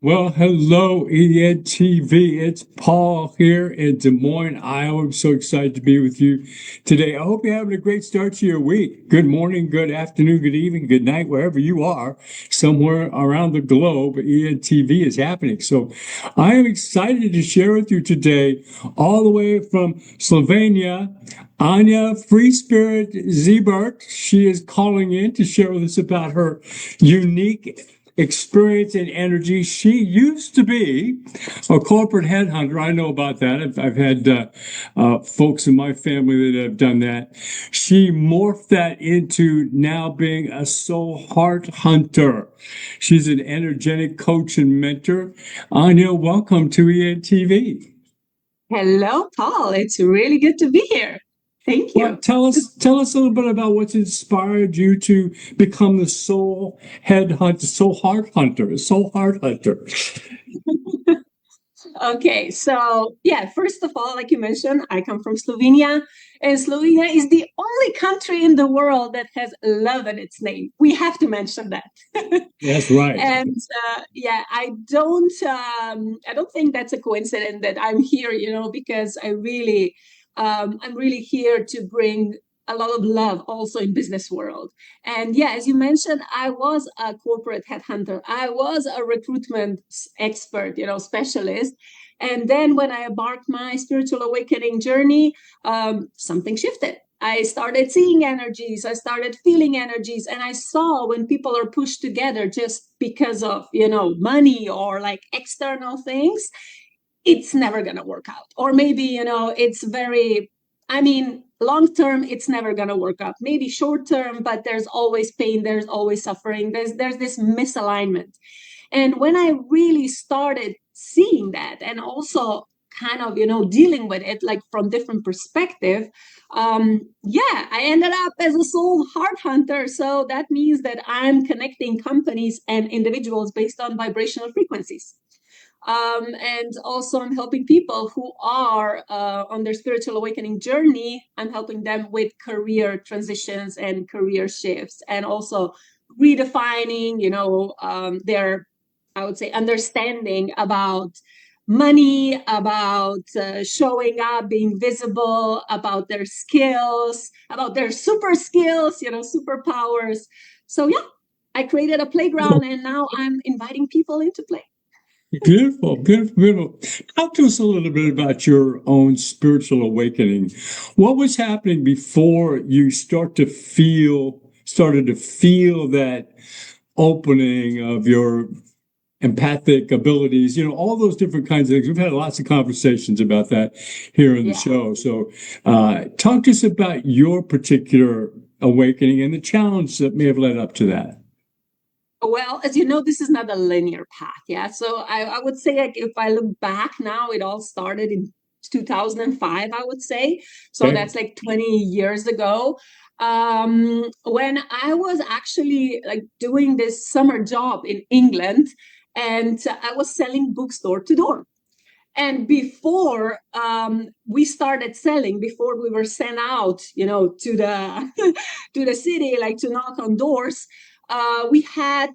Well, hello, ENTV. It's Paul here in Des Moines, Iowa. I'm so excited to be with you today. I hope you're having a great start to your week. Good morning, good afternoon, good evening, good night, wherever you are, somewhere around the globe. ENTV is happening. So I am excited to share with you today, all the way from Slovenia, Anja Žibert. She is calling in to share with us about her unique experience and energy. She used to be a corporate headhunter. I know about that. I've had folks in my family that have done that. She morphed that into now being a soul heart hunter. She's an energetic coach and mentor. Anya, welcome to ENTV. Hello, Paul. It's really good to be here. Thank Well, you. tell us a little bit about what's inspired you to become the soul headhunter, soul heart hunter. Okay, so yeah, first of all, like you mentioned, I come from Slovenia, and Slovenia is the only country in the world that has love in its name. We have to mention that. That's right. And yeah, I don't think that's a coincidence that I'm here, because I'm really here to bring a lot of love also in business world. And yeah, as you mentioned, I was a corporate headhunter. I was a recruitment expert, specialist. And then when I embarked my spiritual awakening journey, something shifted. I started seeing energies, I started feeling energies, and I saw when people are pushed together just because of, money or like external things, it's never going to work out. Or maybe, it's very, long term, it's never going to work out. Maybe short term, but there's always pain, there's always suffering, there's this misalignment. And when I really started seeing that and also kind of, dealing with it like from different perspective, yeah, I ended up as a soul heart hunter. So that means that I'm connecting companies and individuals based on vibrational frequencies. And also, I'm helping people who are on their spiritual awakening journey. I'm helping them with career transitions and career shifts, and also redefining, their, I would say, understanding about money, about showing up, being visible, about their skills, about their super skills, superpowers. So, yeah, I created a playground and now I'm inviting people into play. Beautiful, beautiful, beautiful. Talk to us a little bit about your own spiritual awakening. What was happening before you started to feel that opening of your empathic abilities, all those different kinds of things. We've had lots of conversations about that here in the Yeah. show. So, talk to us about your particular awakening and the challenge that may have led up to that. Well, as you know, this is not a linear path. Yeah. So I would say, like, if I look back now, it all started in 2005, I would say. So Okay. that's like 20 years ago. When I was actually like doing this summer job in England, and I was selling books door to door. And before we started selling, before we were sent out, to the to the city, like to knock on doors, we had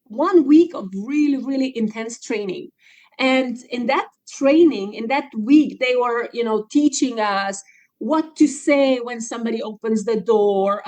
1 week of really, really intense training. And in that training, in that week, they were, teaching us what to say when somebody opens the door,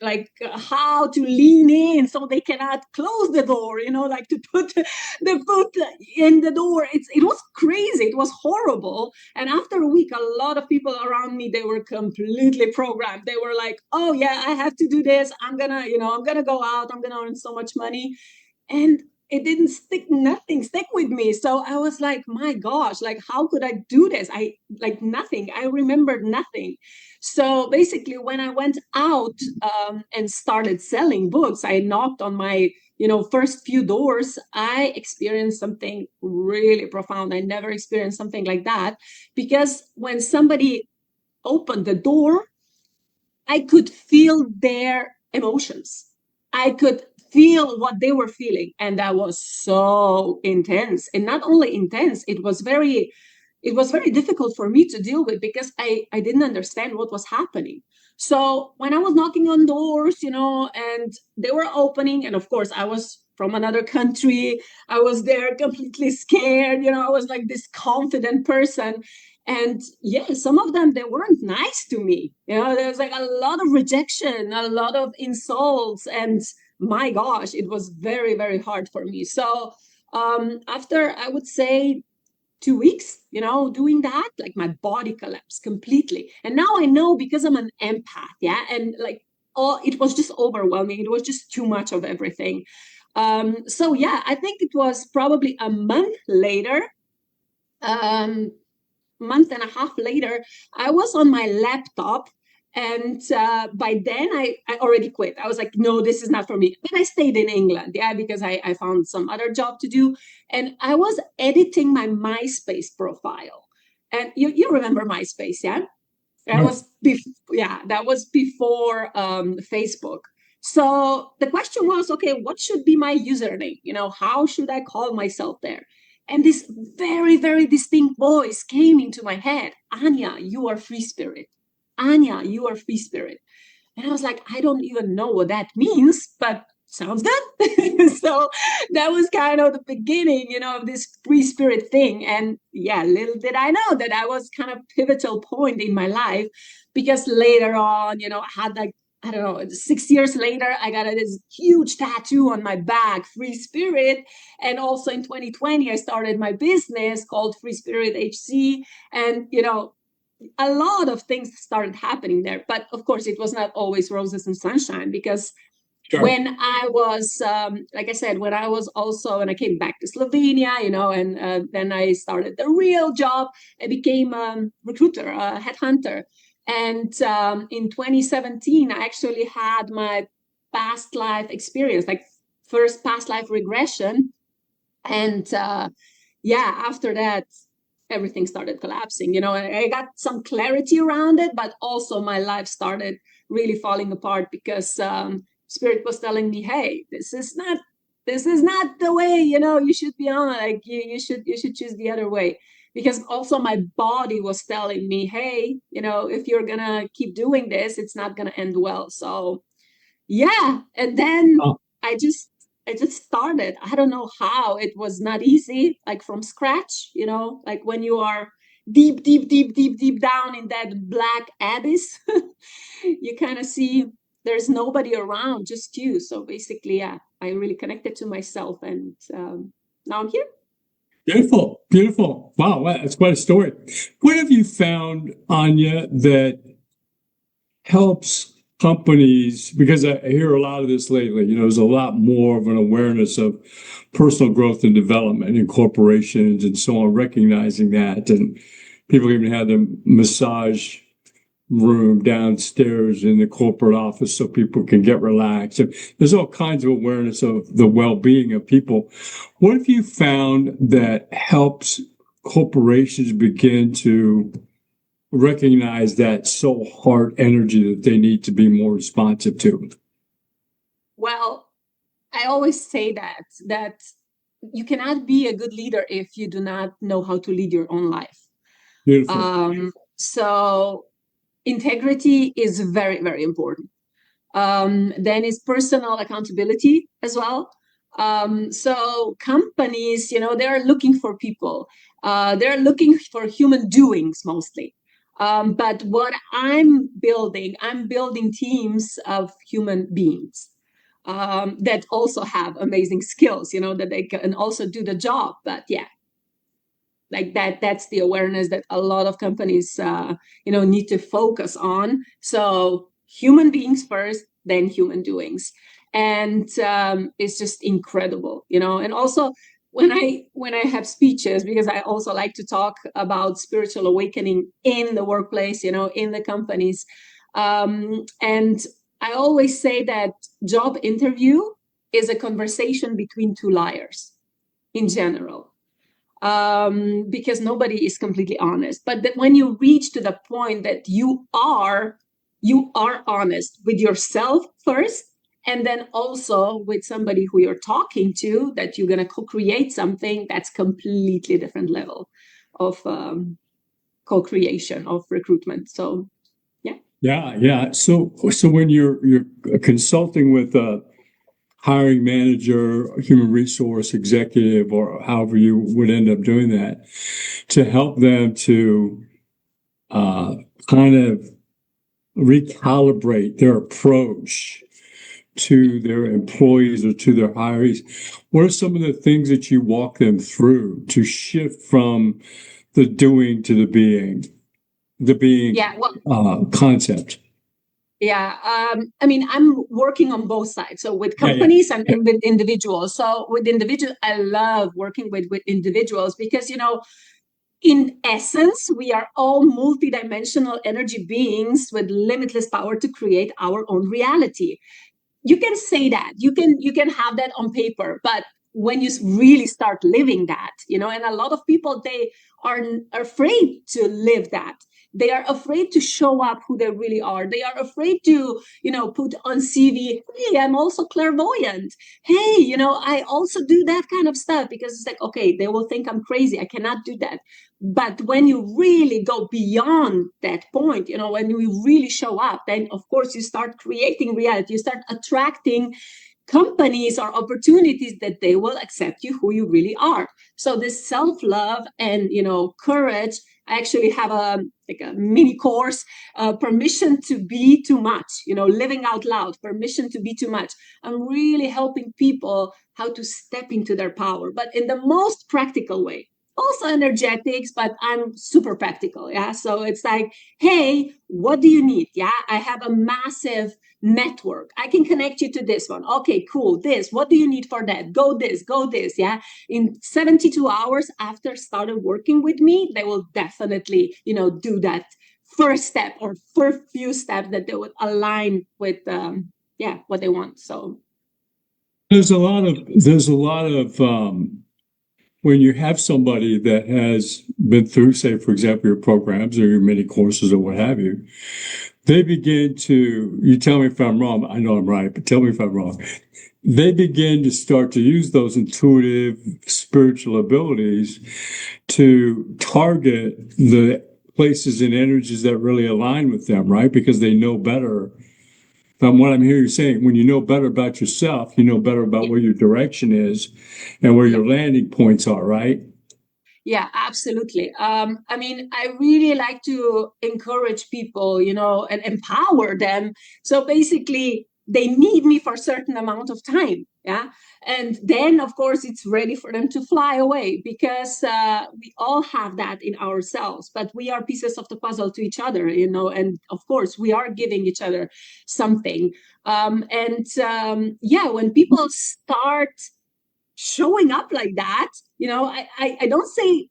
like how to lean in so they cannot close the door, like to put the foot in the door. It was crazy. It was horrible. And after a week, a lot of people around me, they were completely programmed. They were like, oh yeah, I have to do this. I'm gonna go out. I'm gonna earn so much money. And it didn't nothing stick with me. So I was like, my gosh, like how could I do this? I like nothing. I remembered nothing. So basically when I went out and started selling books, I knocked on my first few doors. I experienced something really profound. I never experienced something like that, because when somebody opened the door, I could feel their emotions. I could feel what they were feeling. And that was so intense. And not only intense, it was very difficult for me to deal with, because I didn't understand what was happening. So when I was knocking on doors, and they were opening, and of course I was from another country. I was there completely scared. I was like this confident person. And yeah, some of them, they weren't nice to me. There was like a lot of rejection, a lot of insults. And my gosh, it was very, very hard for me. So after, I would say, 2 weeks, doing that, like my body collapsed completely. And now I know because I'm an empath, yeah, and like, it was just overwhelming. It was just too much of everything. So yeah, I think it was probably a month later, month and a half later, I was on my laptop. And by then I already quit. I was like, no, this is not for me. But I stayed in England, yeah, because I found some other job to do. And I was editing my MySpace profile. And you remember MySpace, yeah? That was that was before Facebook. So the question was, okay, what should be my username? How should I call myself there? And this very, very distinct voice came into my head. Anya, you are FreeSpirit. Anya, you are FreeSpirit. And I was like, I don't even know what that means, but sounds good. So that was kind of the beginning, of this FreeSpirit thing. And yeah, little did I know that I was kind of pivotal point in my life, because later on, I had like, I don't know, 6 years later, I got this huge tattoo on my back, FreeSpirit. And also in 2020, I started my business called FreeSpirit HC. And, a lot of things started happening there. But of course, it was not always roses and sunshine, because when I was, like I said, when I came back to Slovenia, and then I started the real job. I became a recruiter, a headhunter. And in 2017, I actually had my past life experience, like first past life regression. And after that, everything started collapsing. I got some clarity around it, but also my life started really falling apart, because Spirit was telling me, hey, this is not the way, you should be on. Like you should choose the other way. Because also my body was telling me, hey, if you're gonna keep doing this, it's not gonna end well. So yeah, and then I just started. I don't know how. It was not easy, like from scratch, like when you are deep, deep, deep, deep, deep down in that black abyss, you kind of see there's nobody around, just you. So basically, yeah, I really connected to myself, and now I'm here. Beautiful, beautiful. Wow, that's quite a story. What have you found, Anya, that helps companies? Because I hear a lot of this lately. There's a lot more of an awareness of personal growth and development in corporations and so on, recognizing that. And people even have the massage room downstairs in the corporate office so people can get relaxed. And there's all kinds of awareness of the well-being of people. What have you found that helps corporations begin to recognize that soul heart energy that they need to be more responsive to? Well, I always say that you cannot be a good leader if you do not know how to lead your own life. Beautiful. So integrity is very, very important. Then is personal accountability as well. So companies, they're looking for people. They're looking for human doings mostly. But what I'm building teams of human beings that also have amazing skills, that they can also do the job. But yeah, like that's the awareness that a lot of companies need to focus on. So human beings first, then human doings. And it's just incredible. And also when I have speeches, because I also like to talk about spiritual awakening in the workplace, in the companies, and I always say that job interview is a conversation between two liars in general. Because nobody is completely honest. But that when you reach to the point that you are honest with yourself first, and then also with somebody who you're talking to, that you're going to co-create something, that's completely different level of co-creation, of recruitment. So yeah. So when you're consulting with hiring manager, human resource executive, or however you would end up doing that, to help them to kind of recalibrate their approach to their employees or to their hirees? What are some of the things that you walk them through to shift from the doing to the being concept? Yeah, I mean, I'm working on both sides. So with companies and with individuals. So with individuals, I love working with individuals because, in essence, we are all multidimensional energy beings with limitless power to create our own reality. You can say that, you can have that on paper, but when you really start living that, and a lot of people, they are afraid to live that. They are afraid to show up who they really are. They are afraid to, put on CV, hey, I'm also clairvoyant. Hey, I also do that kind of stuff, because it's like, okay, they will think I'm crazy. I cannot do that. But when you really go beyond that point, when you really show up, then of course you start creating reality. You start attracting companies or opportunities that they will accept you who you really are. So this self-love and courage. I actually have a mini course, permission to be too much, living out loud, permission to be too much. I'm really helping people how to step into their power, but in the most practical way. Also energetics, but I'm super practical. Yeah. So it's like, hey, what do you need? Yeah. I have a massive network. I can connect you to this one. Okay, cool. This, what do you need for that? Go this. Yeah. In 72 hours after started working with me, they will definitely, do that first step or first few steps that they would align with, what they want. So there's a lot of when you have somebody that has been through, say, for example, your programs or your mini courses or what have you, they begin to, you tell me if I'm wrong, I know I'm right, but tell me if I'm wrong. They begin to start to use those intuitive spiritual abilities to target the places and energies that really align with them, right? Because they know better. From what I'm hearing you saying, when you know better about yourself, you know better about where your direction is and where your landing points are, right? Yeah, absolutely. I mean, I really like to encourage people, and empower them. So basically, they need me for a certain amount of time. Yeah. And then, of course, it's ready for them to fly away, because we all have that in ourselves, but we are pieces of the puzzle to each other, and of course, we are giving each other something. When people start showing up like that, I don't say,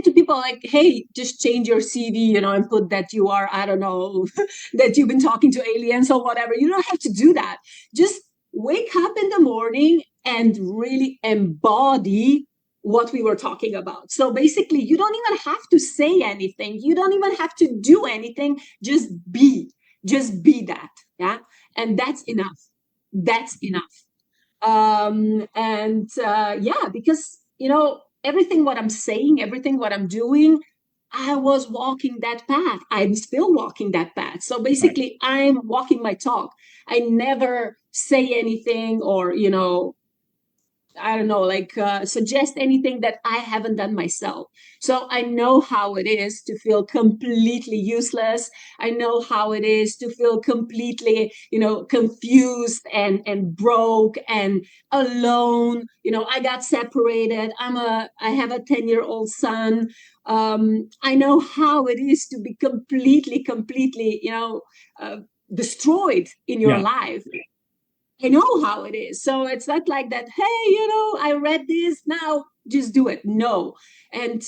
to people like, hey, just change your CV, and put that you are, I don't know, that you've been talking to aliens or whatever. You don't have to do that. Just wake up in the morning and really embody what we were talking about. So basically, you don't even have to say anything. You don't even have to do anything. Just be that. Yeah. And that's enough. That's enough. Because everything what I'm saying, everything what I'm doing, I was walking that path. I'm still walking that path. So basically, I'm walking my talk. I never say anything or I don't know, like suggest anything that I haven't done myself. So I know how it is to feel completely useless. I know how it is to feel completely, confused and broke and alone. I got separated. I have a 10-year-old son. I know how it is to be completely, destroyed in your life. I know how it is. So it's not like that, hey, I read this, now just do it. No. And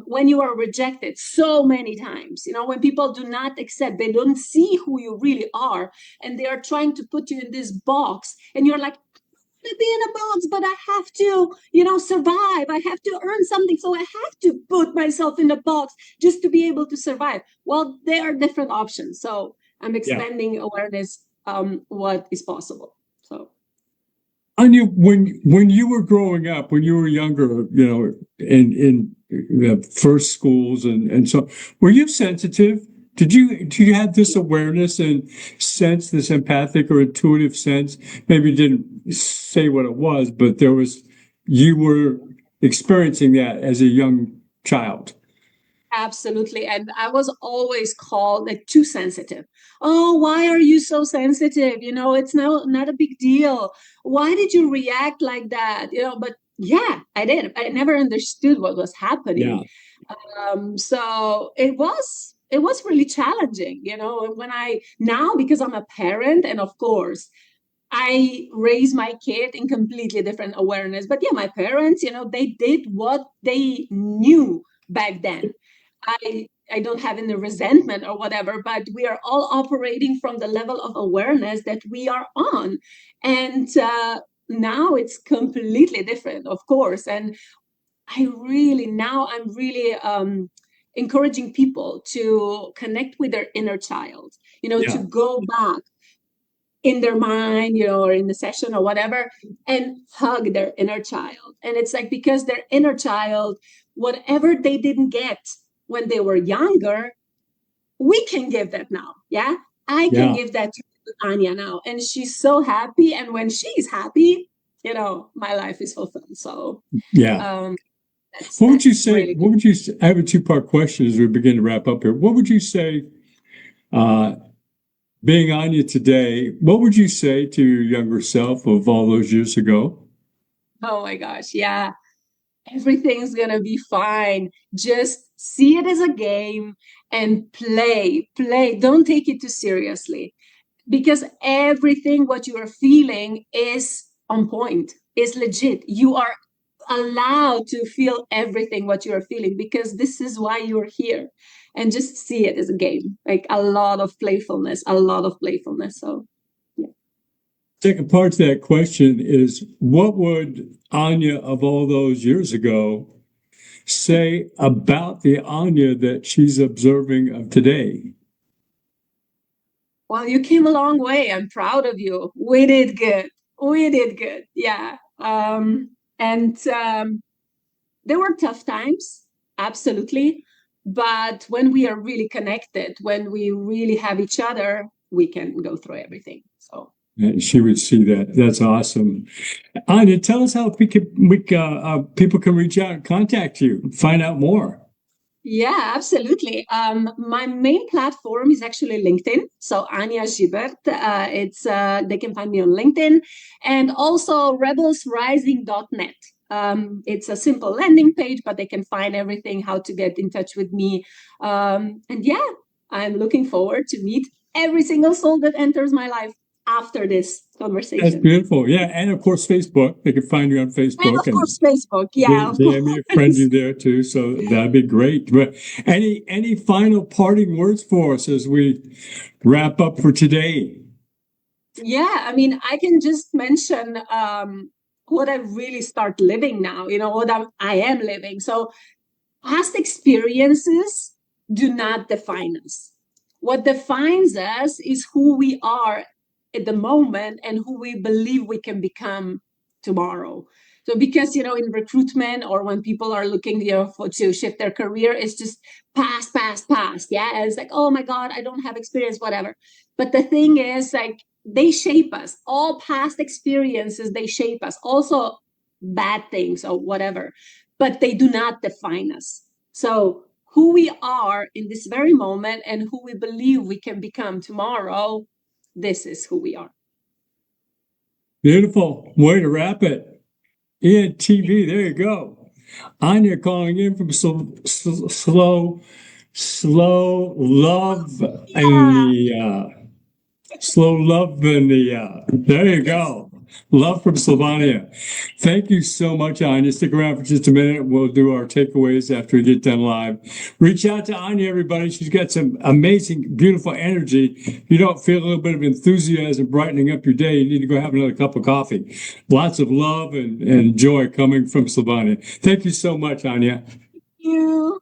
when you are rejected so many times, when people do not accept, they don't see who you really are, and they are trying to put you in this box, and you're like, to be in a box, but I have to, survive. I have to earn something. So I have to put myself in a box just to be able to survive. Well, there are different options. So I'm expanding awareness, what is possible. So, Anya, when you were growing up, when you were younger, in the first schools and so, were you sensitive do you have this awareness and sense, this empathic or intuitive sense? Maybe you didn't say what it was, but you were experiencing that as a young child. Absolutely. And I was always called like too sensitive. Oh, why are you so sensitive? It's not a big deal. Why did you react like that? But yeah, I did. I never understood what was happening. So it was really challenging, now, because I'm a parent, and of course I raise my kid in completely different awareness. But yeah, my parents, they did what they knew back then. I don't have any resentment or whatever, but we are all operating from the level of awareness that we are on. And now it's completely different, of course. And I'm really encouraging people to connect with their inner child, to go back in their mind, or in the session or whatever, and hug their inner child. And it's like, because their inner child, whatever they didn't get when they were younger, we can give that now. Yeah. I can give that to Anya now. And she's so happy. And when she's happy, my life is fulfilled. So, what would you say? Really I have a two-part question as we begin to wrap up here. What would you say, being Anya today, what would you say to your younger self of all those years ago? Oh my gosh. Yeah. Everything's going to be fine. Just see it as a game and play. Don't take it too seriously, because everything what you are feeling is on point, is legit. You are allowed to feel everything what you are feeling, because this is why you're here. And just see it as a game, like a lot of playfulness. So second part to that question is, what would Anya of all those years ago say about the Anya that she's observing of today? Well, you came a long way. I'm proud of you. We did good. Yeah. And there were tough times, absolutely. But when we are really connected, when we really have each other, we can go through everything. So she would see that. That's awesome. Anya, tell us how people can reach out and contact you, find out more. Yeah, absolutely. My main platform is actually LinkedIn. So Anja Žibert, they can find me on LinkedIn, and also rebelsrising.net. It's a simple landing page, but they can find everything, how to get in touch with me. And yeah, I'm looking forward to meet every single soul that enters my life after this conversation. That's beautiful. Yeah. And of course, Facebook. They can find you on Facebook. And of course, Facebook. Yeah. They may friend you there too. So that'd be great. But any final parting words for us as we wrap up for today? Yeah. I mean, I can just mention what I really start living now, what I am living. So past experiences do not define us. What defines us is who we are at the moment and who we believe we can become tomorrow. So because, in recruitment, or when people are looking, to shift their career, it's just past. Yeah. And it's like, oh my God, I don't have experience, whatever. But the thing is, like, they shape us. All past experiences, they shape us. Also bad things or whatever, but they do not define us. So who we are in this very moment and who we believe we can become tomorrow, this is who we are. Beautiful way to wrap it. ENTV, there you go. Anya calling in from slow love in the there you go. Love from Slovenia. Thank you so much, Anya. Stick around for just a minute. We'll do our takeaways after we get done live. Reach out to Anya, everybody. She's got some amazing, beautiful energy. If you don't feel a little bit of enthusiasm brightening up your day, you need to go have another cup of coffee. Lots of love and joy coming from Slovenia. Thank you so much, Anya. Thank you.